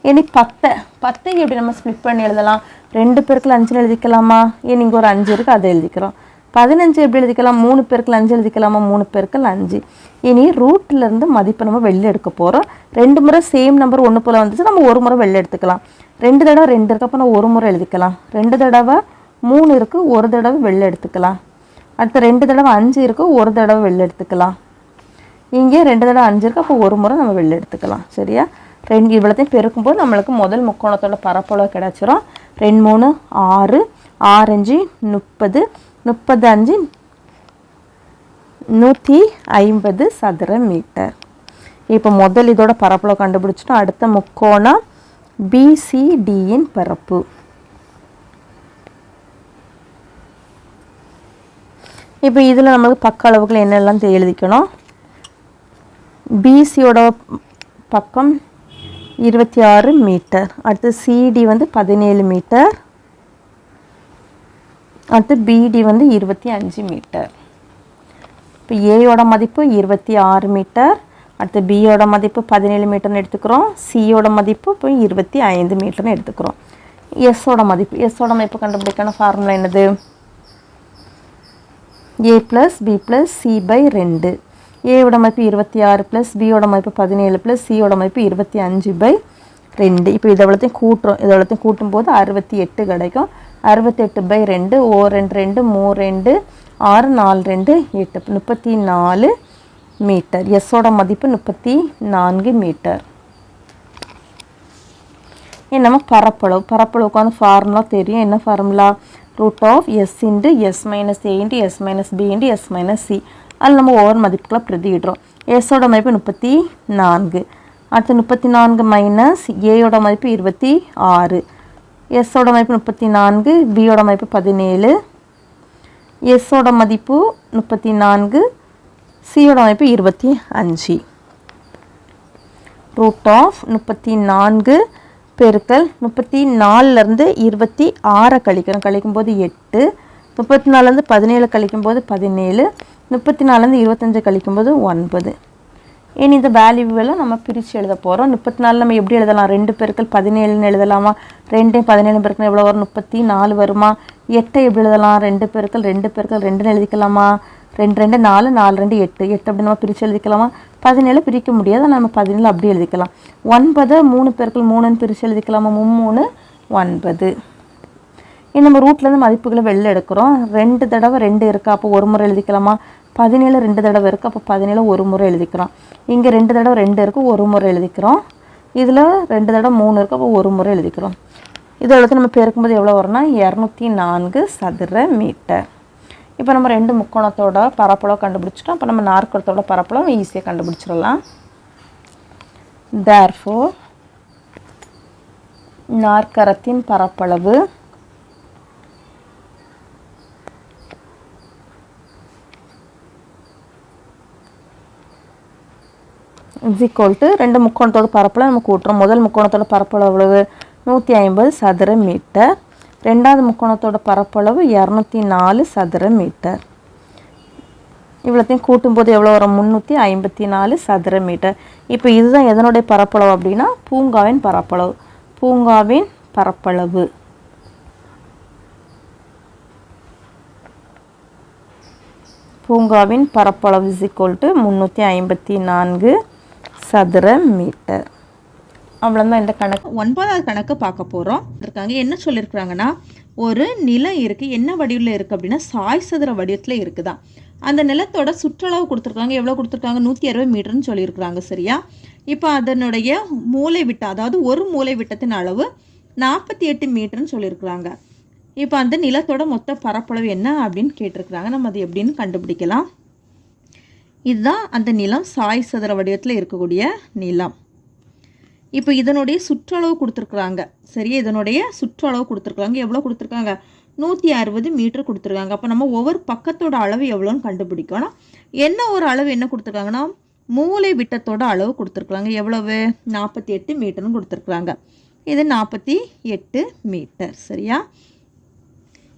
இனி 10 எப்படி நம்ம ஸ்ப்ளிட் பண்ணி எழுதலாம்? 2 பெருக்கல் 5ன்னு எழுதிக்கலாமா? இனி இங்கே ஒரு 5 இருக்குது, அதை எழுதிக்கிறோம். 15 எப்படி எழுதிக்கலாம்? 3 பெருக்கல் 5 எழுதிக்கலாமா? 3 பெருக்கல் 5. இனி ரூட்லேருந்து மதிப்பை நம்ம வெளில எடுக்க போகிறோம். 2 முறை சேம் நம்பர் ஒன்று போல் வந்துச்சு, நம்ம ஒரு முறை வெளில எடுத்துக்கலாம். 2 தடவை 2 இருக்குது, அப்போ நான் ஒரு முறை எழுதிக்கலாம். 2 தடவை 3 இருக்குது, ஒரு தடவை வெளில எடுத்துக்கலாம். அடுத்து 2 தடவை 5 இருக்குது, ஒரு தடவை வெளில எடுத்துக்கலாம். இங்கே 2 தடவை 5 இருக்குது, அப்போ ஒரு முறை நம்ம வெளில எடுத்துக்கலாம். சரியா? இவ்வளோத்தையும் பெருக்கும்போது நம்மளுக்கு முதல் முக்கோணத்தோட பரப்பளவு கிடச்சிரும். 2 3 6 6 5 30 35 150 சதுர மீட்டர். இப்போ முதல் இதோட பரப்பளவு கண்டுபிடிச்சிட்டோம். அடுத்த முக்கோணம் பிசிடியின் பரப்பு. இப்போ இதில் நம்மளுக்கு பக்க அளவுகள் என்னெல்லாம் எழுதிக்கணும். பிசியோட பக்கம் 26 மீட்டர். அடுத்து சிடி வந்து 17 மீட்டர். அடுத்து பிடி வந்து 25 மீட்டர். இப்போ ஏயோட மதிப்பு 26 மீட்டர். அடுத்து பியோட மதிப்பு 17 மீட்டர்னு எடுத்துக்கிறோம். சியோட மதிப்பு இப்போ 25 மீட்டர்னு எடுத்துக்கிறோம். எஸ்ஸோட மதிப்பு கண்டுபிடிக்கணும். ஃபார்முலா என்னது? a + b + c / 2. ஏயோட மதிப்பு 26 + பியோட மதிப்பு 17 + சியோட மதிப்பு 25/2. இப்போ இதெவ்வளோத்தையும் கூட்டுறோம். இதெவ்வளோத்தையும் கூட்டும்போது 68 கிடைக்கும். 68/2 ஓ 2 2 3 2 6 4 2 8 34 மீட்டர். எஸ்ஸோட மதிப்பு 34 மீட்டர். நம்ம பரப்பளவுக்கான ஃபார்முலா தெரியும். என்ன formula? Root of s × s - a × s - b × s - c. அதில் நம்ம ஒவ்வொரு மதிப்புகளை பிரதியிடுறோம். எஸ்ஸோட மதிப்பு 34. அடுத்து 34 மைனஸ் ஏயோட மதிப்பு 26. எஸ்ஸோட மதிப்பு 34, பியோட மதிப்பு 17. எஸ்ஸோட மதிப்பு 34, சியோட மதிப்பு 25. ரூட் ஆஃப் 34 பெருக்கல் 34லேருந்து 26 கழிக்கும்போது 8. 34லேருந்து 17 கழிக்கும்போது 17. 34லேருந்து 25 கழிக்கும்போது 9. இனி இந்த வேல்யூவெல்லாம் நம்ம பிரித்து எழுத போகிறோம். 34 நம்ம எப்படி எழுதலாம்? 2 பெருக்கல் 17ன்னு எழுதலாமா? 2 17 பெருக்கல் எவ்வளோ வரும்? 34 வருமா? 8 எப்படி எழுதலாம்? 2 பெருக்கல் 2ன்னு எழுதிக்கலாமா? 2 2 4 4 2 8 அப்படி நம்ம பிரித்து எழுதிக்கலாமா? 17 பிரிக்க முடியாது, நம்ம 17 அப்படி எழுதிக்கலாம். 9 3 பெருக்கல் 3ன்னு பிரித்து எழுதிக்கலாமா? 3 9. இனி நம்ம ரூட்லேருந்து மதிப்புகளை வெளில எடுக்கிறோம். 2 தடவை 2 இருக்குது, அப்போ ஒரு முறை எழுதிக்கலாமா? 17 2 தடவை இருக்குது, அப்போ 17 ஒரு முறை எழுதிக்கிறோம். இங்கே 2 தடவை 2 இருக்குது, ஒரு முறை எழுதிக்கிறோம். இதில் 2 தடவை 3 இருக்குது, அப்போ ஒரு முறை எழுதிக்கிறோம். இதோட நம்ம பெருக்கும்போது எவ்வளோ வரும்னா 204 சதுர மீட்டர். இப்போ நம்ம 2 முக்கோணத்தோட பரப்பளவு கண்டுபிடிச்சிட்டோம். அப்போ நம்ம நாற்கரத்தோட பரப்பளவு ஈஸியாக கண்டுபிடிச்சிடலாம். தேர்ஃபோர் நாற்கரத்தின் பரப்பளவு = 2 முக்கோணத்தோட பரப்பளவு நம்ம கூட்டுறோம். முதல் முக்கோணத்தோட பரப்பளவு எவ்வளவு? 150 சதுர மீட்டர். ரெண்டாவது முக்கோணத்தோட பரப்பளவு 204 சதுர மீட்டர். இவ்வளோத்தையும் கூட்டும்போது எவ்வளோ வரும்? 354 சதுர மீட்டர். இப்போ இதுதான் எதனுடைய பரப்பளவு அப்படின்னா பூங்காவின் பரப்பளவு. பூங்காவின் பரப்பளவு = 354 சதுர மீட்டர். அவ்வளோதான் இந்த கணக்கு. 9வது கணக்கு பார்க்க போகிறோம். இருக்காங்க என்ன சொல்லியிருக்கிறாங்கன்னா, ஒரு நிலம் இருக்குது. என்ன வடிவில் இருக்குது அப்படின்னா சாய் சதுர வடிவத்தில் இருக்குதான். அந்த நிலத்தோட சுற்றளவு கொடுத்துருக்காங்க. எவ்வளோ கொடுத்துருக்காங்க? 160 மீட்டர்னு சொல்லியிருக்கிறாங்க. சரியா? இப்போ அதனுடைய மூலை விட்டம், அதாவது ஒரு மூலை விட்டத்தின் அளவு 48 மீட்டர்னு சொல்லியிருக்கிறாங்க. இப்போ அந்த நிலத்தோட மொத்த பரப்பளவு என்ன அப்படின்னு கேட்டிருக்கிறாங்க. நம்ம அது எப்படின்னு கண்டுபிடிக்கலாம். இதுதான் அந்த நிலம், சாய் சதுர வடிவத்தில் இருக்கக்கூடிய நிலம். இப்போ இதனுடைய சுற்றளவு கொடுத்துருக்குறாங்க. சரியா, இதனுடைய சுற்றளவு கொடுத்துருக்குறாங்க. எவ்வளோ கொடுத்துருக்காங்க? 160 மீட்டர் கொடுத்துருக்காங்க. அப்போ நம்ம ஒவ்வொரு பக்கத்தோட அளவு எவ்வளோன்னு கண்டுபிடிக்கணும். என்ன ஒரு அளவு என்ன கொடுத்துருக்காங்கன்னா மூலை விட்டத்தோட அளவு கொடுத்துருக்குறாங்க. எவ்வளவு? 48 மீட்டர்னு கொடுத்துருக்குறாங்க. இது 48 மீட்டர். சரியா,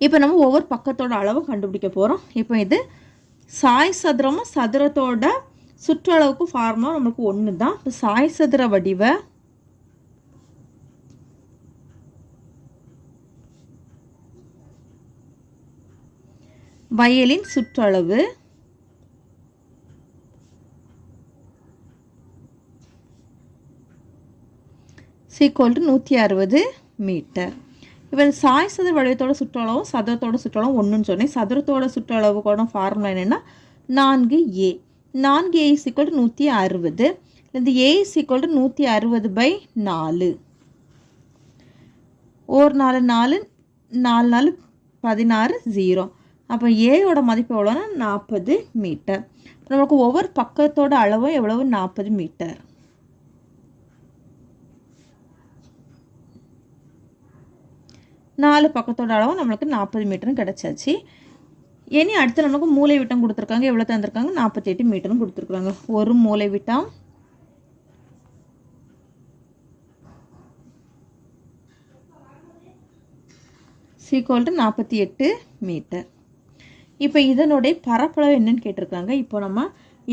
இப்போ நம்ம ஒவ்வொரு பக்கத்தோட அளவு கண்டுபிடிக்க போகிறோம். இப்போ இது சாய் சதுரமும் சதுரத்தோட சுற்றளவுக்கு ஃபார்முலா நமக்கு ஒன்று தான். இப்போ சாய் சதுர வடிவ வயலின் சுற்றளவு = 160 மீட்டர். இப்போ சாய் சதுர வடிவத்தோட சுற்றளவும் சதுரத்தோட சுற்றளவும் ஒன்றுன்னு சொன்னேன். சதுரத்தோட சுற்றளவு கூட ஃபார்முலா என்னென்னா 4a. 4a = 160. இந்த a = 160/4. ஒரு 4 4 4 4 16 0. அப்போ ஏயோட மதிப்பு எவ்வளோன்னா 40 மீட்டர். நமக்கு ஒவ்வொரு பக்கத்தோட அளவும் எவ்வளவு? 40 மீட்டர். நாலு பக்கத்தோட அளவும் நம்மளுக்கு 40 மீட்டரும் கிடச்சாச்சு. இனி அடுத்து நமக்கு மூலை விட்டம் கொடுத்துருக்காங்க. எவ்வளோ தந்திருக்காங்க? 48 மீட்டரும் கொடுத்துருக்குறாங்க. ஒரு மூலை விட்டம் = 48 மீட்டர். இப்போ இதனுடைய பரப்பளவு என்னன்னு கேட்டிருக்காங்க. இப்போ நம்ம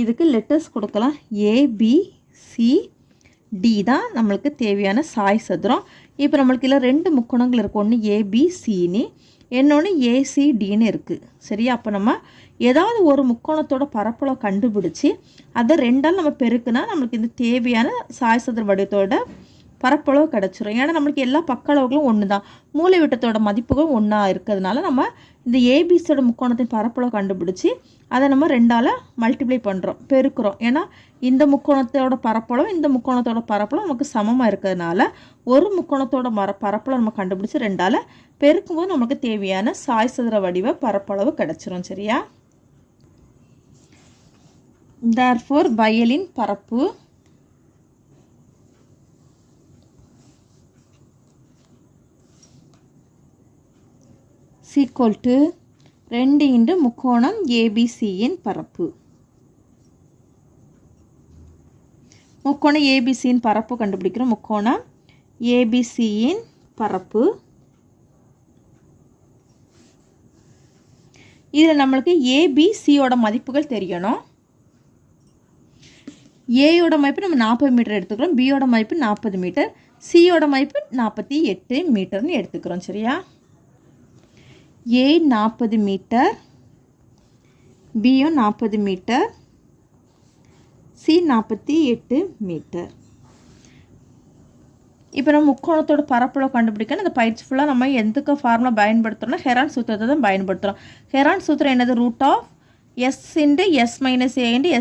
இதுக்கு லெட்டர்ஸ் கொடுக்கலாம். ABCD தான் நம்மளுக்கு தேவையான சாய் சதுரம். இப்போ நம்மளுக்கு இல்லை 2 முக்கோணங்கள் இருக்குது. ஒன்று ABCன்னு, இன்னொன்று ACDன்னு இருக்குது. சரியா, அப்போ நம்ம ஏதாவது ஒரு முக்கோணத்தோட பரப்பளவு கண்டுபிடிச்சி அதை 2ஆல் நம்ம பெருக்குனா நம்மளுக்கு இந்த தேவையான சாய் சதுர வடிவத்தோட பரப்பளவு கிடச்சிரும். ஏன்னா நம்மளுக்கு எல்லா பக்க அளவுகளும் ஒன்று தான். மூலை விட்டத்தோட மதிப்புகள் ஒன்றா இருக்கிறதுனால நம்ம இந்த ஏபிசியோட முக்கோணத்தின் பரப்பளவு கண்டுபிடிச்சி அதை நம்ம 2ஆல் மல்டிப்ளை பண்ணுறோம், பெருக்கிறோம். ஏன்னா இந்த முக்கோணத்தோட பரப்பளவு இந்த முக்கோணத்தோட பரப்பளவு நமக்கு சமமாக இருக்கிறதுனால ஒரு முக்கோணத்தோட பரப்பளவு நம்ம கண்டுபிடிச்சி 2ஆல் பெருக்கும்போது நமக்கு தேவையான சாய் சதுர வடிவ பரப்பளவு கிடச்சிரும். சரியா, therefore வயலின் பரப்பு = 2 × முக்கோணம் ஏபிசியின் பரப்பு. முக்கோணம் ஏபிசியின் பரப்பு கண்டுபிடிக்கிறோம். முக்கோணம் ஏபிசியின் பரப்பு. இதில் நம்மளுக்கு ஏபிசியோட மதிப்புகள் தெரியணும். ஏயோட மதிப்பு நம்ம 40 மீட்டர் எடுத்துக்கிறோம், பியோட மதிப்பு 40 மீட்டர், சியோட மதிப்பு 48 மீட்டர்னு எடுத்துக்கிறோம். சரியா, ஏ 40 மீட்டர், பியும் 40 மீட்டர், சி 48 மீட்டர். இப்போ நம்ம முக்கோணத்தோட பரப்பளவு கண்டுபிடிக்கணும். இந்த பயிற்சி ஃபுல்லாக நம்ம எதுக்கு ஃபார்முலா பயன்படுத்துகிறோம்னா ஹெரான் சூத்திரத்தை தான் பயன்படுத்துகிறோம். ஹெரான் சூத்திரம் என்னது? √S × S - A ×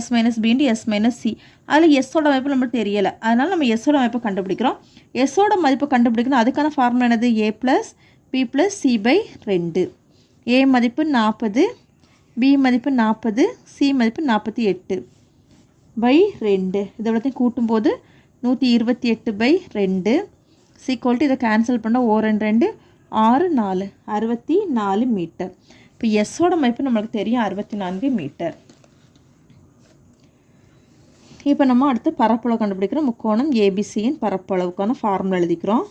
S - B × S - C. அதில் எஸ்ஸோட மதிப்பு நம்மளுக்கு தெரியலை, அதனால் நம்ம எஸ்ஸோட மதிப்பை கண்டுபிடிக்கிறோம். எஸ்ஸோட மதிப்பு கண்டுபிடிக்கணும். அதுக்கான ஃபார்முலா என்னது? A + B + C/2. A மதிப்பு 40, B மதிப்பு 40, C மதிப்பு 48/2. இதெல்லாத்தையும் கூட்டும்போது 128/2. = இதை கேன்சல் பண்ண 1 2 6 4 64 மீட்டர். இப்போ எஸ்ஸோட மதிப்பு நம்மளுக்கு தெரியும் 64 மீட்டர். இப்போ நம்ம அடுத்து பரப்பளவு கண்டுபிடிக்கிறோம். முக்கோணம் ஏபிசியின் பரப்பளவுக்கான ஃபார்முலா எழுதிக்கிறோம்.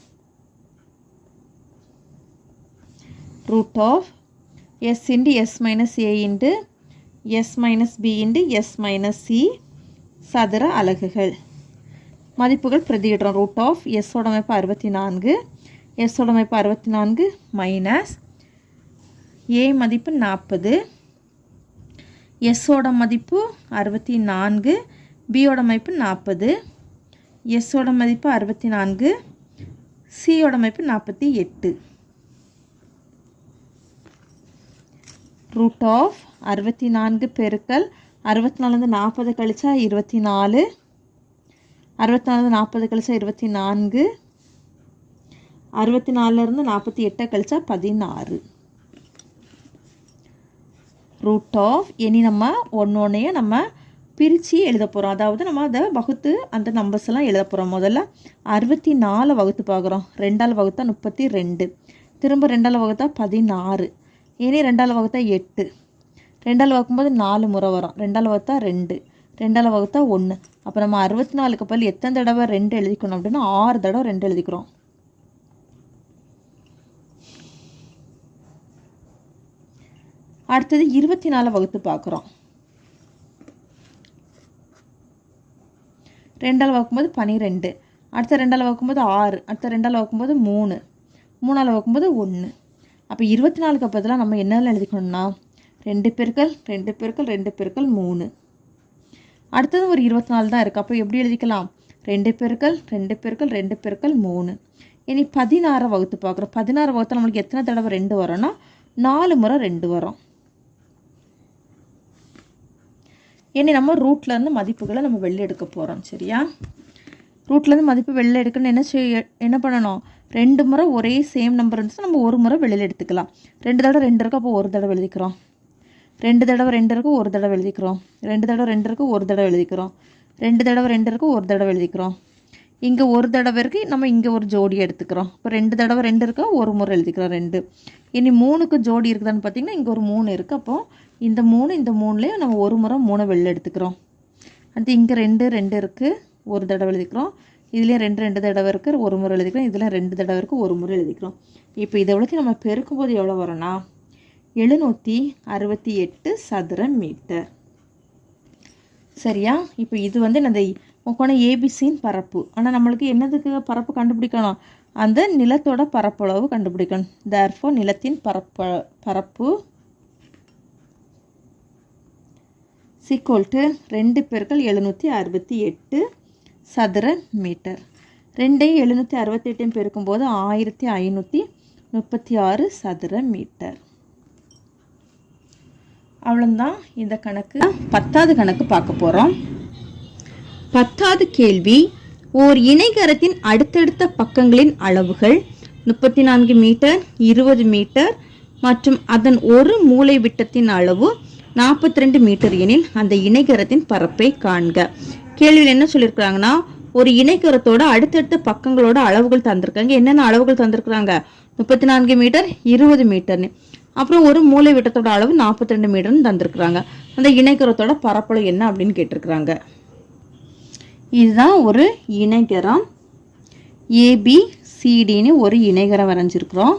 √S × S - A × S - B × S - C சதுர அலகுகள். மதிப்புகள் பிரதியிடுறோம். √S ஓட மதிப்பு 64, S ஓட மதிப்பு 64 மைனஸ் A மதிப்பு 40, S ஓட மதிப்பு 64, B ஓட மதிப்பு 40, S ஓட மதிப்பு 64, C ஓட மதிப்பு 48. √64 பெருக்கல் 64 40 கழிச்சா 24, 64 40 கழிச்சா 24, 64 48 கழிச்சா 16. இனி நம்ம ஒன்றையும் நம்ம பிரித்து எழுத போகிறோம். அதாவது நம்ம அதை வகுத்து அந்த நம்பர்ஸ் எல்லாம் எழுத போகிறோம். முதல்ல 64 வகுத்து பார்க்குறோம். 2ஆல் வகுத்தா 32, திரும்ப 2ஆல் வகுத்தா 16, இனி 2ஆல் வகுத்தா 8, 2ஆல் வகுக்கும்போது 4 முறை வரும். 2ஆல் வகுத்தா 2, 2ஆல் வகுத்தா 1. அப்போ நம்ம 64க்கு பதில் எத்தனை தடவை 2 எழுதிக்கணும் அப்படின்னா 6 தடவை 2 எழுதிக்கிறோம். அடுத்தது 24 வகுத்து பார்க்குறோம். 2ஆல் வகுக்கும்போது 12, அடுத்த 2ஆல் வகுக்கும்போது 6, அடுத்த 2ஆல் வகுக்கும்போது 3, 3ஆல் வகுக்கும்போது 1. அப்போ 24க்கு பதிலாக நம்ம என்னெல்லாம் எழுதிக்கணும்னா 2 பெருக்கல் 2 பெருக்கல் 2 பெருக்கல் 3. அடுத்தது ஒரு 24 தான் இருக்குது. அப்போ எப்படி எழுதிக்கலாம்? 2 பெருக்கல் 2 பெருக்கல் 2 பெருக்கல் 3. இனி 16 வகுத்து பார்க்குறோம். 16 வகுத்து நம்மளுக்கு எத்தனை தடவை 2 வரும்னா 4 முறை 2 வரும். இனி நம்ம ரூட்லேருந்து மதிப்புகளை நம்ம வெளில எடுக்க போகிறோம். சரியா? ரூட்லேருந்து மதிப்பு வெளில எடுக்கணும்னு என்ன பண்ணணும்? 2 முறை ஒரே சேம் நம்பர் இருந்துச்சு, நம்ம ஒரு முறை வெளியில் எடுத்துக்கலாம். 2 தடவை 2 இருக்குது, அப்போ ஒரு தடவை எழுதிக்கிறோம். 2 தடவை 2 இருக்குது, ஒரு தடவை எழுதிக்கிறோம். 2 தடவை 2 இருக்குது, ஒரு தடவை எழுதிக்கிறோம். 2 தடவை 2 இருக்குது, ஒரு தடவை எழுதிக்கிறோம். இங்கே ஒரு தடவை இருக்குது, நம்ம இங்கே ஒரு ஜோடி எடுத்துக்கிறோம். இப்போ 2 தடவை 2 இருக்கா, ஒரு முறை எழுதிக்கிறோம் 2. இனி 3க்கு ஜோடி இருக்குதான்னு பார்த்தீங்கன்னா இங்கே ஒரு 3 இருக்குது. அப்போது இந்த 3 இந்த 3லேயும் நம்ம ஒரு முறை 3 வெளில எடுத்துக்கிறோம். அடுத்து இங்கே 2 2 இருக்குது, ஒரு தடவை எழுதிக்கிறோம். இதுலேயும் 2 2 தடவை இருக்குது, ஒரு முறை எழுதிக்கிறோம். இதில் 2 தடவை இருக்குது, ஒரு முறை எழுதிக்கிறோம். இப்போ இதை எவ்வளோத்தையும் நம்ம பெருக்கும்போது எவ்வளோ வரும்னா 768 சதுர மீட்டர். சரியா? இப்போ இது வந்து இந்த முக்கோணம் ஏபிசியின் பரப்பு. ஆனால் நம்மளுக்கு என்னதுக்கு பரப்பு கண்டுபிடிக்கணும்? அந்த நிலத்தோட பரப்பளவு கண்டுபிடிக்கணும். தேர்ஃபோர் நிலத்தின் பரப்பு = 2 பெருக்கல் 768 சதுர மீட்டர். 2ஐயும் 768 பெருக்கும்போது 1536 சதுர மீட்டர். அவ்வளோதான் இந்த கணக்கு. 10வது கணக்கு பார்க்க போகிறோம். 10வது கேள்வி, ஓர் இணைகரத்தின் அடுத்தடுத்த பக்கங்களின் அளவுகள் 34 மீட்டர், 20 மீட்டர் மற்றும் அதன் ஒரு மூலை விட்டத்தின் அளவு 42 மீட்டர் எனில் அந்த இணைகரத்தின் பரப்பை காண்க. கேள்வியில் என்ன சொல்லியிருக்கிறாங்கன்னா, ஒரு இணைகரத்தோட அடுத்தடுத்த பக்கங்களோட அளவுகள் தந்திருக்காங்க. என்னென்ன அளவுகள் தந்திருக்கிறாங்க? 34 மீட்டர், 20 மீட்டர்னு. அப்புறம் ஒரு மூலை விட்டத்தோட அளவு 42 மீட்டர்னு தந்திருக்கிறாங்க. அந்த இணைகரத்தோட பரப்பளவு என்ன அப்படின்னு கேட்டிருக்கிறாங்க. இதுதான் ஒரு இணைகரம். ஏபிசிடின்னு ஒரு இணைகரம் வரைஞ்சிருக்கிறோம்.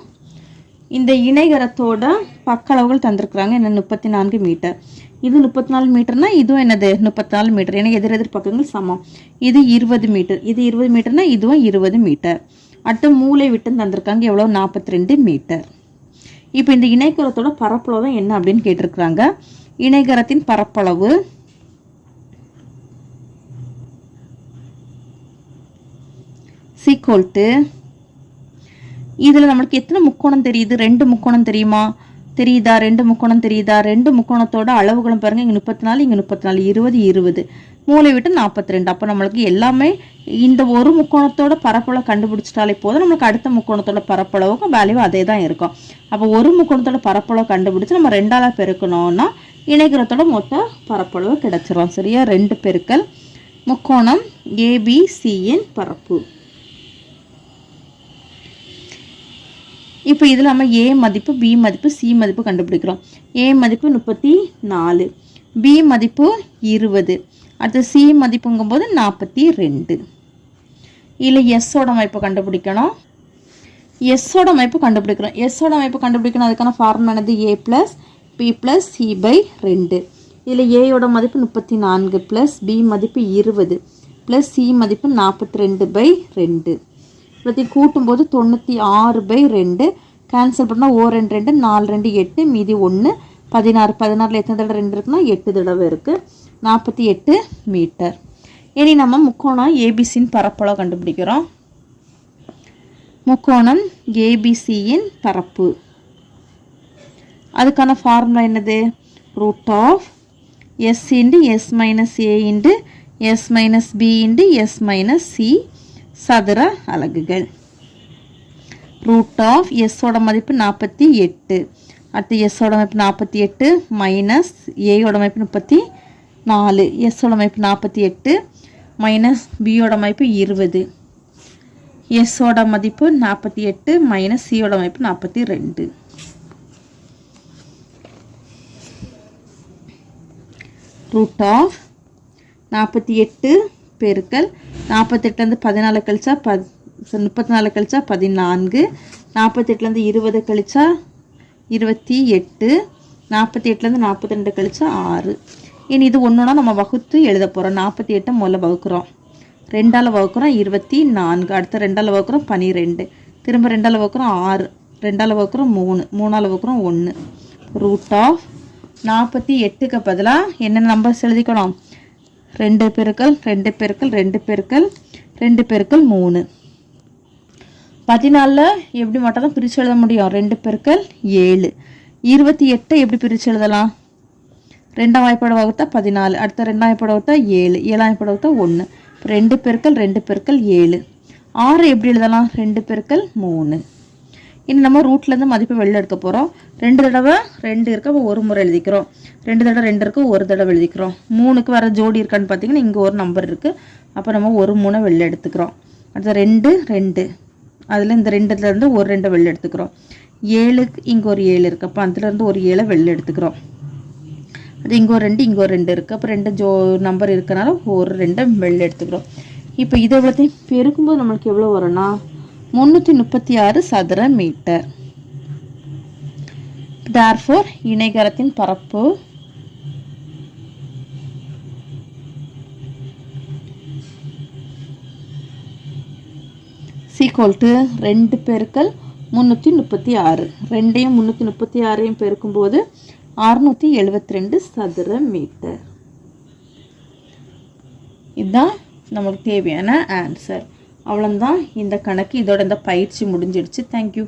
இந்த இணைகரத்தோட பக்க அளவுகள் தந்திருக்கிறாங்க. என்ன? 34 மீட்டர். இது 34 மீட்டர்னா இதுவும் என்னது? 34 மீட்டர். ஏன்னா எதிர் பக்கங்கள் சமம். இது 20 மீட்டர். இது 20 மீட்டர்னா இதுவும் 20 மீட்டர். அடுத்த மூலை விட்டம் தந்திருக்காங்க. எவ்வளோ? 42 மீட்டர். இப்போ இந்த இணைகரத்தோட பரப்பளவு என்ன அப்படின்னு கேட்டிருக்கிறாங்க. இணைகரத்தின் பரப்பளவு இதில் நம்மளுக்கு எத்தனை முக்கோணம் தெரியுது? 2 முக்கோணம் தெரியுமா? தெரியுதா? 2 முக்கோணம் தெரியுதா? 2 முக்கோணத்தோட அளவுகளும் பாருங்க. இங்கே 34, இங்கே 34, 20 20, மூலை விட்டு 42. அப்போ நம்மளுக்கு எல்லாமே இந்த ஒரு முக்கோணத்தோட பரப்பளவு கண்டுபிடிச்சிட்டாலே போதும். நம்மளுக்கு அடுத்த முக்கோணத்தோட பரப்பளவுக்கும் வேல்யூ அதே தான் இருக்கும். அப்போ ஒரு முக்கோணத்தோட பரப்பளவு கண்டுபிடிச்சு நம்ம 2ஆல் பெருக்கணும்னா இணைகரத்தோட மொத்த பரப்பளவு கிடைச்சிரும். சரியா? 2 பெருக்கல் முக்கோணம் ஏபிசியின் பரப்பு. இப்போ இதில் நம்ம ஏ மதிப்பு, பி மதிப்பு, சி மதிப்பு கண்டுபிடிக்கிறோம். ஏ மதிப்பு 34, பி மதிப்பு 20, அடுத்து சி மதிப்புங்கும்போது 42. இதில் எஸ்ஸோட அமைப்பு கண்டுபிடிக்கணும். எஸ்ஸோட அமைப்பு கண்டுபிடிக்கிறோம். எஸ்ஸோட அமைப்பு கண்டுபிடிக்கணும். அதுக்கான ஃபார்முலா என்னது? A + B + C/2. இதில் ஏயோட மதிப்பு 34 + பி மதிப்பு 20 + சி மதிப்பு 42/2. இப்போதைக்கு கூட்டும்போது 96/2. கேன்சல் பண்ணால் 2 2 4 2 8, மீதி 1 16. 16ல் எத்தனை தடவை 2 இருக்குன்னா 8 தடவை இருக்குது. 48 மீட்டர். இனி நம்ம முக்கோணம் ஏபிசியின் பரப்பளவு கண்டுபிடிக்கிறோம். முக்கோணம் ஏபிசியின் பரப்பு, அதுக்கான ஃபார்முலா என்னது? √S × S - A × S - B × S - C சதுர அலகுகள். √S மதிப்பு 48, அடுத்து S மதிப்பு 48 மைனஸ் ஏயோட மதிப்பு 4, எஸ்ஸோட மதிப்பு 48 மைனஸ் பியோட மதிப்பு 20, எஸ்ஸோட மதிப்பு 48 மைனஸ் சியோட மதிப்பு 42. ரூட் ஆஃப் 48 பெருக்கல் 48 14 கழிச்சா 34 கழிச்சா 14, 48 20 கழிச்சா 28, 48 42 கழிச்சா 6. இனி இது ஒன்றுனா நம்ம வகுத்து எழுத போகிறோம். 48 முதல்ல வகுக்கிறோம், 2ஆல் வகுக்கிறோம் 24, அடுத்த 2ஆல் வகுக்கிறோம் 12, திரும்ப 2ஆல் வகுக்கிறோம் 6, 2ஆல் வகுக்கிறோம் 3, 3ஆல் வகுக்கிறோம் 1. ரூட் ஆஃப் 48க்கு பதிலாக என்னென்ன நம்பர்ஸ் எழுதிக்கணும்? 2 பெருக்கல் 2 பெருக்கல் 2 பெருக்கல் 2 பெருக்கல் 3. 14 எப்படி மட்டும் தான் பிரித்து எழுத முடியும்? 2 பெருக்கல் 7. 28 எப்படி பிரித்து எழுதலாம்? 2ஆம் வாய்ப்பாடு வகுத்தா 14, அடுத்த 2ஆம் வாய்ப்பாடு வகுத்தா 7, 7ஆம் வாய்ப்பாடு வகுத்தா 1. 2 பெருக்கல் 2 பெருக்கல் 7. 6 எப்படி எழுதலாம்? 2 பெருக்கல் 3. இனி நம்ம ரூட்லேருந்து மதிப்பு வெளில எடுக்க போகிறோம். 2 தடவை 2 இருக்க, அப்போ ஒரு முறை எழுதிக்கிறோம். 2 தடவை 2 இருக்கு, ஒரு தடவை எழுதிக்கிறோம். 3க்கு வர ஜோடி இருக்கான்னு பார்த்தீங்கன்னா இங்கே ஒரு நம்பர் இருக்குது, அப்போ நம்ம ஒரு 3 வெளில எடுத்துக்கிறோம். அடுத்த 2 2, அதில் இந்த 2லேருந்து ஒரு 2 வெளில எடுத்துக்கிறோம். 7க்கு இங்கே ஒரு 7 இருக்குது, அப்போ அதுலேருந்து ஒரு 7 வெளில எடுத்துக்கிறோம். அது இங்கே ஒரு 2 இங்கே ஒரு 2 இருக்குது, அப்போ 2 நம்பர் இருக்கனால ஒரு 2 வெளில எடுத்துக்கிறோம். இப்போ இதை எவ்வளோத்தையும் பெருக்கும்போது நம்மளுக்கு எவ்வளோ வரும்னா 336 சதுர மீட்டர். therefore இணைகரத்தின் பரப்பு equal to 2 பெருக்கல் 336. 2ஐயும் 336ஐயும் பெருக்கும்போது 672 சதுர மீட்டர். இதுதான் நமக்கு தேவையான ஆன்சர். அவ்வளோதான் இந்த கணக்கு. இதோட இந்த பயிற்சி முடிஞ்சிடுச்சு. தேங்க்யூ.